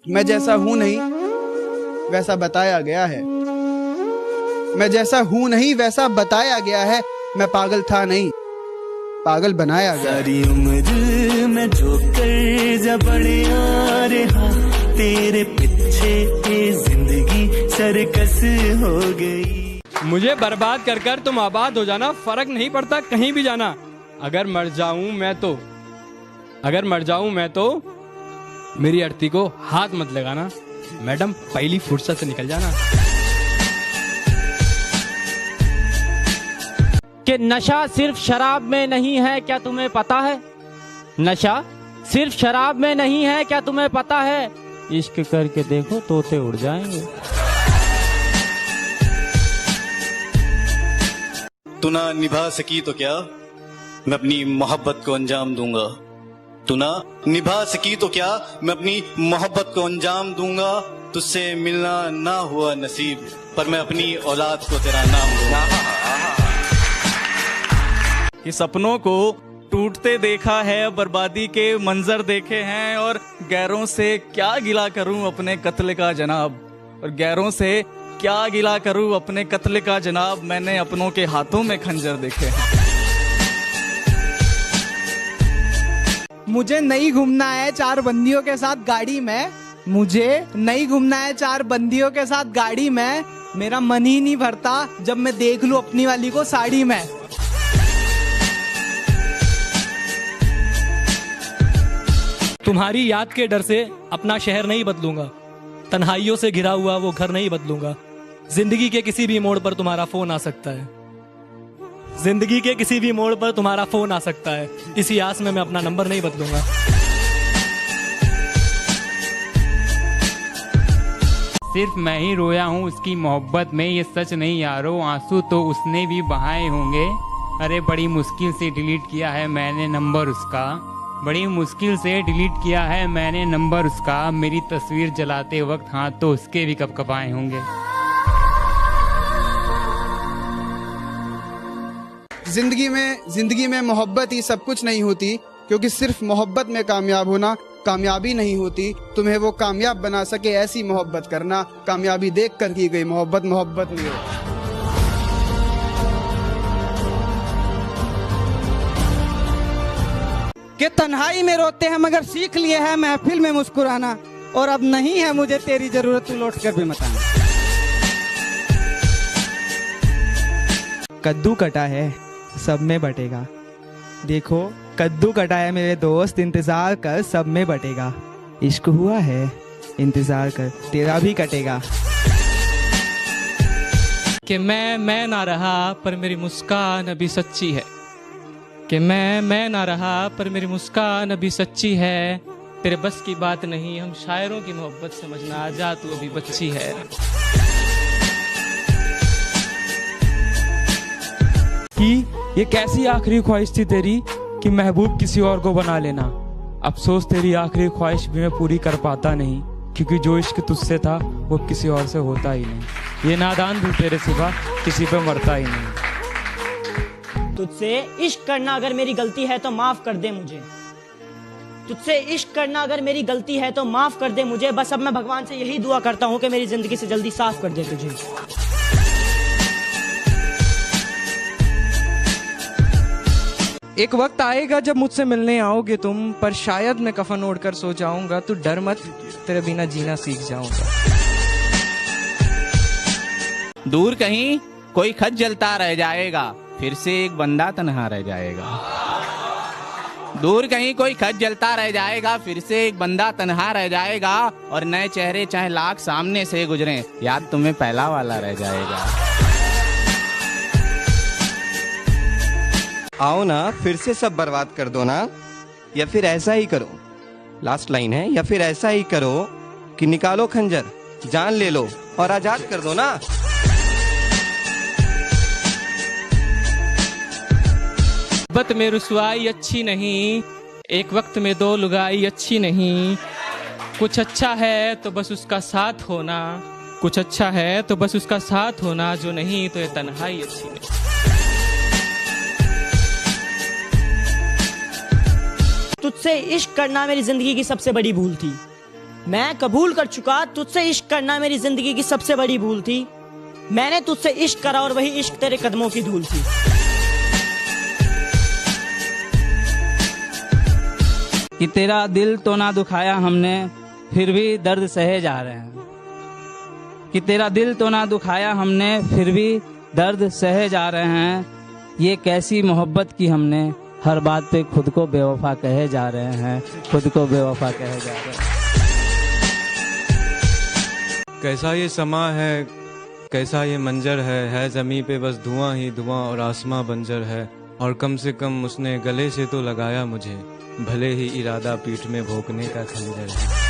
मैं जैसा हूं नहीं वैसा बताया गया है। मैं जैसा हूं नहीं वैसा बताया गया है। मैं पागल था नहीं, पागल बनाया गया। सारी उम्र में जो कर्जा बड़े आ रहा, तेरे पीछे जिंदगी सर्कस हो गई। मुझे बर्बाद कर कर तुम आबाद हो जाना, फर्क नहीं पड़ता कहीं भी जाना। अगर मर जाऊं मैं तो मेरी अर्थी को हाथ मत लगाना। मैडम पहली फुर्सत से निकल जाना। कि नशा सिर्फ शराब में नहीं है, क्या तुम्हें पता है? नशा सिर्फ शराब में नहीं है, क्या तुम्हें पता है? इश्क करके देखो तोते उड़ जाएंगे। तू ना निभा सकी तो क्या, मैं अपनी मोहब्बत को अंजाम दूंगा। तू ना निभा सकी तो क्या, मैं अपनी मोहब्बत को अंजाम दूंगा। तुझसे मिलना ना हुआ नसीब, पर मैं अपनी औलाद को तेरा नाम दूंगा। कि सपनों को टूटते देखा है, बर्बादी के मंजर देखे हैं, और गैरों से क्या गिला करूं अपने कत्ल का जनाब। और गैरों से क्या गिला करूं अपने कत्ल का जनाब, मैंने अपनों के हाथों में खंजर देखे हैं। मुझे नहीं घूमना है चार बंदियों के साथ गाड़ी में, मुझे नहीं घूमना है चार बंदियों के साथ गाड़ी में। मेरा मन ही नहीं भरता जब मैं देख लूं अपनी वाली को साड़ी में। तुम्हारी याद के डर से अपना शहर नहीं बदलूंगा, तन्हाइयों से घिरा हुआ वो घर नहीं बदलूंगा। जिंदगी के किसी भी मोड़ पर तुम्हारा फोन आ सकता है, जिंदगी के किसी भी मोड़ पर तुम्हारा फोन आ सकता है। इसी आस में मैं अपना नंबर नहीं बदलूंगा। सिर्फ मैं ही रोया हूँ उसकी मोहब्बत में, ये सच नहीं यारो, आंसू तो उसने भी बहाए होंगे। अरे बड़ी मुश्किल से डिलीट किया है मैंने नंबर उसका, बड़ी मुश्किल से डिलीट किया है मैंने नंबर उसका। मेरी तस्वीर जलाते वक्त हाथ तो उसके भी कपकपाए होंगे। जिंदगी में मोहब्बत ही सब कुछ नहीं होती, क्योंकि सिर्फ मोहब्बत में कामयाब होना कामयाबी नहीं होती। तुम्हें वो कामयाब बना सके ऐसी मोहब्बत करना। कामयाबी देख कर की गई मोहब्बत नहीं होती। कि तन्हाई में रोते हैं मगर सीख लिए हैं महफिल में मुस्कुराना, और अब नहीं है मुझे तेरी जरूरत, तू लौट कर भी मत आना। कद्दू कटा है सब में बटेगा, देखो कद्दू कटा है मेरे दोस्त, इंतजार कर सब में बटेगा। इश्क हुआ है इंतजार कर तेरा भी कटेगा। कि मैं ना रहा पर मेरी मुस्कान अभी सच्ची है, कि मैं ना रहा पर मेरी मुस्कान अभी सच्ची है। तेरे बस की बात नहीं हम शायरों की मोहब्बत समझना, आजा तू अभी बच्ची है। कि ये कैसी आखिरी ख्वाहिश थी तेरी कि महबूब किसी और को बना लेना। अफसोस तेरी आखिरी ख्वाहिश भी मैं पूरी कर पाता नहीं, क्योंकि जो इश्क तुझसे था वो किसी और से होता ही नहीं। ये नादान भी तेरे सिवा किसी पे मरता ही नहीं। तुझसे इश्क करना अगर मेरी गलती है तो माफ कर दे मुझे, तुझसे इश्क करना अगर मेरी गलती है तो माफ कर दे मुझे। बस अब मैं भगवान से यही दुआ करता हूँ कि मेरी जिंदगी से जल्दी साफ कर दे तुझे। एक वक्त आएगा जब मुझसे मिलने आओगे तुम, पर शायद मैं कफन ओढ़कर सो जाऊंगा। तू डर मत, तेरे बिना जीना सीख जाऊंगा। दूर कहीं कोई खत जलता रह जाएगा, फिर से एक बंदा तन्हा रह जाएगा। दूर कहीं कोई खत जलता रह जाएगा, फिर से एक बंदा तन्हा रह जाएगा। और नए चेहरे चाहे लाख सामने से गुजरे, याद तुम्हें पहला वाला रह जाएगा। आओ ना फिर से सब बर्बाद कर दो ना, या फिर ऐसा ही करो, लास्ट लाइन है, या फिर ऐसा ही करो कि निकालो खंजर, जान ले लो और आजाद कर दो ना। मोहब्बत में रुसवाई अच्छी नहीं, एक वक्त में दो लुगाई अच्छी नहीं। कुछ अच्छा है तो बस उसका साथ होना, कुछ अच्छा है तो बस उसका साथ होना, जो नहीं तो ये तन्हाई अच्छी नहीं। तुझसे इश्क करना मेरी जिंदगी की सबसे बड़ी भूल थी, मैं कबूल कर चुका, तुझसे इश्क करना मेरी जिंदगी की सबसे बड़ी भूल थी। मैंने तुझसे इश्क करा और वही इश्क तेरे कदमों की धूल थी। कि तेरा दिल तो ना दुखाया हमने, फिर भी दर्द सहे जा रहे हैं। कि तेरा दिल तो ना दुखाया हमने, फिर भी दर्द सहे जा रहे हैं। ये कैसी मोहब्बत की हमने, हर बात पे खुद को बेवफा कहे जा रहे हैं, खुद को बेवफा कहे जा रहे हैं। कैसा ये समा है, कैसा ये मंजर है ज़मीं पे बस धुआं ही धुआं और आसमां बंजर है। और कम से कम उसने गले से तो लगाया मुझे, भले ही इरादा पीठ में भोंकने का खंजर है।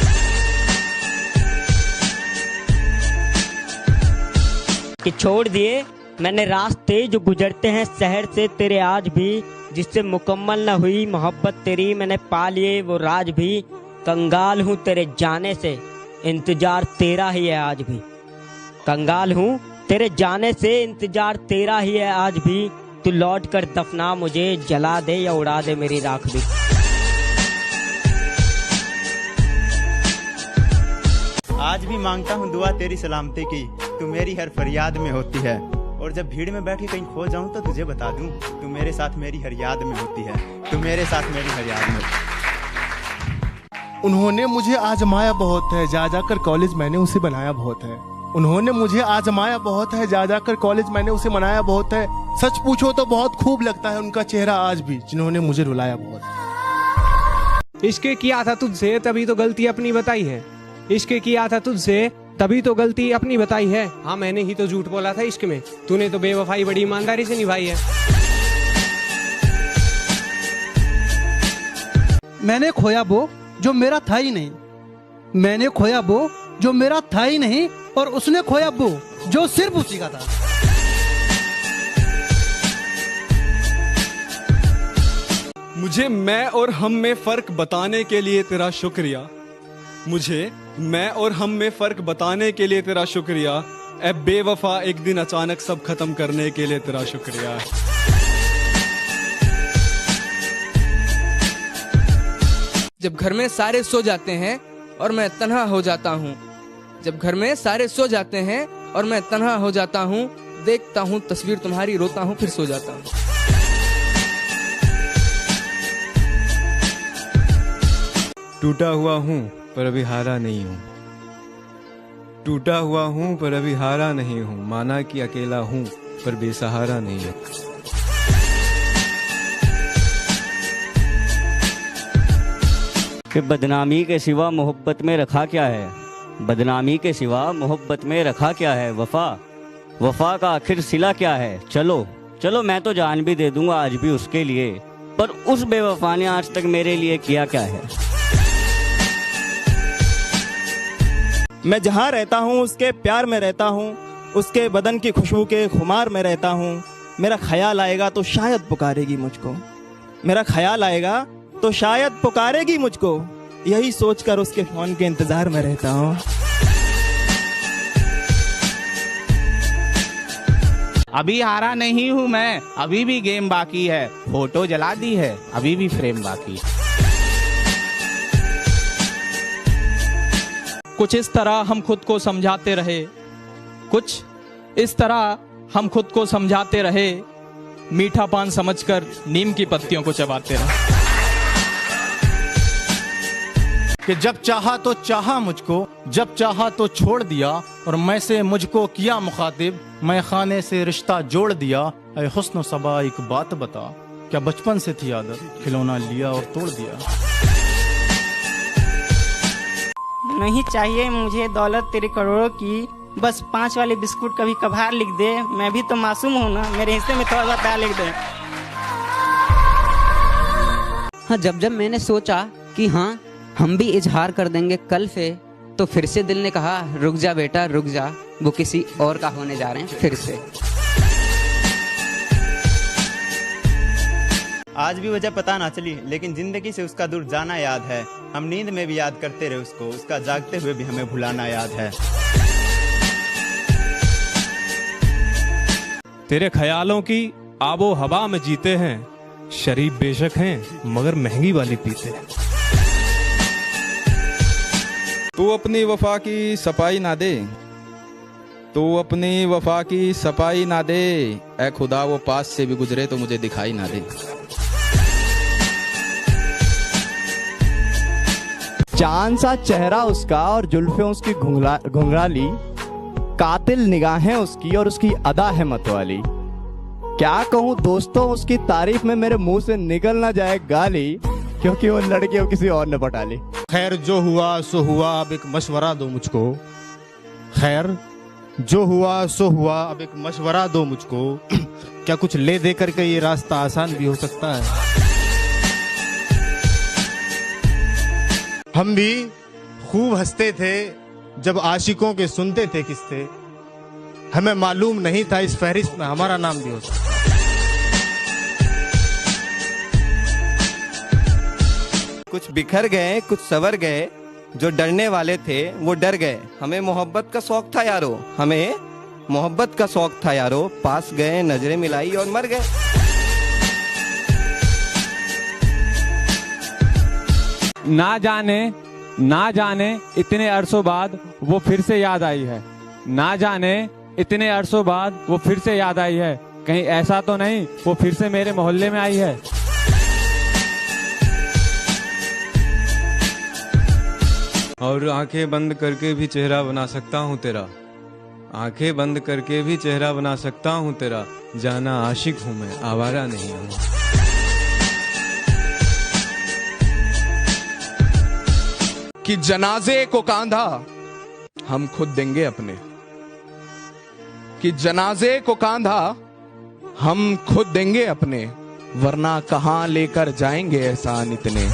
कि छोड़ दिए मैंने रास्ते जो गुजरते हैं शहर से तेरे आज भी, जिससे मुकम्मल न हुई मोहब्बत तेरी, मैंने पा लिए वो राज भी। कंगाल हूँ तेरे जाने से, इंतजार तेरा ही है आज भी। कंगाल हूँ तेरे जाने से, इंतजार तेरा ही है आज भी। तू लौट कर दफना मुझे, जला दे या उड़ा दे मेरी राख भी। आज भी मांगता हूँ दुआ तेरी सलामती की, तू मेरी हर फरियाद में होती है। और जब भीड़ में बैठ के कहीं खो जाऊं तो तुझे बता दूं, तू मेरे साथ मेरी हर याद में होती है, तू मेरे साथ मेरी हर याद में। उन्होंने मुझे आजमाया बहुत है, जा जाकर कॉलेज मैंने उसे बनाया बहुत है। उन्होंने मुझे आजमाया बहुत है, जा जाकर कॉलेज मैंने उसे मनाया बहुत है। सच पूछो तो बहुत खूब लगता है उनका चेहरा आज भी, जिन्होंने मुझे रुलाया बहुत। इश्क किया था तुझसे तभी तो गलती अपनी बताई है। इश्क किया था तुझसे तभी तो गलती अपनी बताई है। हाँ मैंने ही तो झूठ बोला था इश्क में, तूने तो बेवफाई बड़ी ईमानदारी से निभाई है। मैंने खोया वो जो मेरा था ही नहीं, मैंने खोया वो जो मेरा था ही नहीं, और उसने खोया वो जो सिर्फ उसी का था। मुझे मैं और हम में फर्क बताने के लिए तेरा शुक्रिया। मुझे मैं और हम में फर्क बताने के लिए तेरा शुक्रिया। ए बेवफा एक दिन अचानक सब खत्म करने के लिए तेरा शुक्रिया। जब घर में सारे सो जाते हैं और मैं तन्हा हो जाता हूँ, जब घर में सारे सो जाते हैं और मैं तन्हा हो जाता हूँ, देखता हूँ तस्वीर तुम्हारी, रोता हूँ फिर सो जाता हूँ। टूटा हुआ हूँ पर अभी हारा नहीं हूँ, टूटा हुआ हूँ पर अभी हारा नहीं हूँ। माना कि अकेला हूँ पर बेसहारा नहीं हूँ। कि बदनामी के सिवा मोहब्बत में रखा क्या है, बदनामी के सिवा मोहब्बत में रखा क्या है। वफा वफा का आखिर सिला क्या है। चलो चलो मैं तो जान भी दे दूंगा आज भी उसके लिए, पर उस बेवफा ने आज तक मेरे लिए किया क्या है। मैं जहाँ रहता हूँ उसके प्यार में रहता हूँ, उसके बदन की खुशबू के खुमार में रहता हूँ। मेरा ख्याल आएगा तो शायद पुकारेगी मुझको, मेरा ख्याल आएगा तो शायद पुकारेगी मुझको, यही सोचकर उसके फोन के इंतजार में रहता हूँ। अभी हारा नहीं हूँ मैं, अभी भी गेम बाकी है। फोटो जला दी है, अभी भी फ्रेम बाकी। कुछ इस तरह हम खुद को समझाते रहे, कुछ इस तरह हम खुद को समझाते रहे, मीठा पान समझकर नीम की पत्तियों को चबाते रहे। कि जब चाहा तो चाहा मुझको, जब चाहा तो छोड़ दिया, और मैं से मुझको किया मुखातिब, मैं खाने से रिश्ता जोड़ दिया। ऐ हुस्न सबा एक बात बता, क्या बचपन से थी आदत, खिलौना लिया और तोड़ दिया। नहीं चाहिए मुझे दौलत तेरे करोड़ों की, बस 5 वाले बिस्कुट कभी कभार लिख दे। मैं भी तो मासूम हूँ ना, मेरे हिस्से में थोड़ा सा प्यार लिख दे। हाँ जब जब मैंने सोचा कि हाँ हम भी इजहार कर देंगे कल से, तो फिर से दिल ने कहा रुक जा बेटा रुक जा, वो किसी और का होने जा रहे हैं फिर से। आज भी वजह पता ना चली, लेकिन जिंदगी से उसका दूर जाना याद है। हम नींद में भी याद करते रहे उसको, उसका जागते हुए भी हमें भुलाना याद है। तेरे ख्यालों की आबो हवा में जीते हैं, शरीफ बेशक हैं मगर महंगी वाली पीते हैं। तू अपनी वफा की सफाई ना दे, तू अपनी वफा की सफाई ना दे, ऐ खुदा वो पास से भी गुजरे तो मुझे दिखाई ना दे। चांद सा चेहरा उसका और जुल्फें उसकी घुंघराली, कातिल निगाहें उसकी और उसकी अदा है मतवाली। क्या कहूँ दोस्तों उसकी तारीफ में मेरे मुंह से निकल ना जाए गाली, क्योंकि वो लड़की अब किसी और ने पटा ली। खैर जो हुआ सो हुआ, अब एक मशवरा दो मुझको। खैर जो हुआ सो हुआ, अब एक मशवरा दो मुझको। क्या कुछ ले दे करके ये रास्ता आसान भी हो सकता है? हम भी खूब हंसते थे जब आशिकों के सुनते थे किस्से, हमें मालूम नहीं था इस फहरिस्त में हमारा नाम भी हो सकता। कुछ बिखर गए कुछ सवर गए, जो डरने वाले थे वो डर गए। हमें मोहब्बत का शौक था यारो, हमें मोहब्बत का शौक था यारो, पास गए नजरें मिलाई और मर गए। ना जाने इतने अरसों बाद वो फिर से याद आई है, ना जाने इतने अरसों बाद वो फिर से याद आई है, कहीं ऐसा तो नहीं वो फिर से मेरे मोहल्ले में आई है। और आंखें बंद करके भी चेहरा बना सकता हूँ तेरा, आंखें बंद करके भी चेहरा बना सकता हूँ तेरा, जाना आशिक हूँ मैं, आवारा नहीं हूँ। कि जनाजे को कांधा हम खुद देंगे अपने, कि जनाजे को कांधा हम खुद देंगे अपने, वरना कहां लेकर जाएंगे एहसान इतने।